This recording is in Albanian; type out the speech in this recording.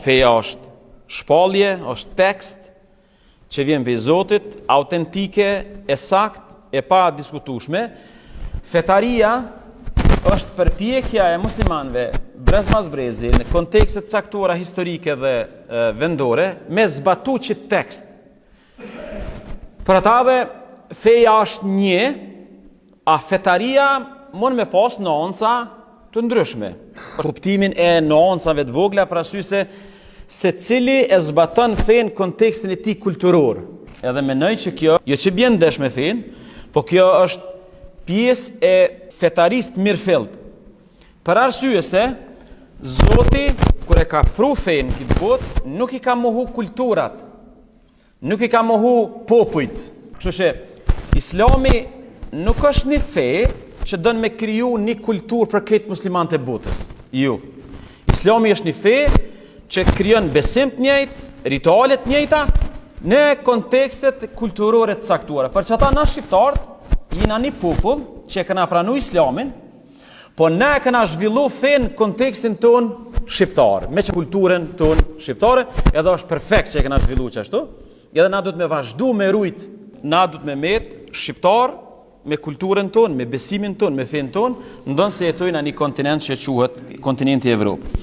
Feja është shpallje, është tekst që vjen prej Zotit, autentike, e sakt, e pa diskutueshme. Fetaria është përpjekja e muslimanëve brezmazbrezi në kontekstet caktuara historike dhe vendore me zbatu që tekst. Për atave, feja është një, a fetaria mund me pas nuanca të ndryshme. Për kuptimin e nuancave të vogla, për arsye se cili e zbaton fen kontekstin e tij kulturor. Edhe mendoj që kjo, jo që bjen ndesh me fen, po kjo është pjesë e fetarisë mirëfillt. Për arsye se Zoti kur e ka pru fen në këtë botë, nuk i ka mohu kulturat, nuk i ka mohu popujt. Kështu që Islami nuk është një fe që dën me kriju një kulturë për këtë muslimanët e botës. Jo. Islami është një fe që krijon besim të njëjtë, rituale të njëjta në kontekstet kulturore të caktuara. Për çata na shqiptarët jena një popull që e kena pranu Islamin, po na e kena zhvillu fen në kontekstin ton shqiptar, me që kulturën ton shqiptare, edhe është perfekt që e kena zhvillu që ashtu, edhe na duhet me vazhdu me rujt, na duhet me met shqiptar, me kulturën ton, me besimin ton, me fen ton, ndonë se jetojnë në një kontinent që quhet kontinenti Evropë.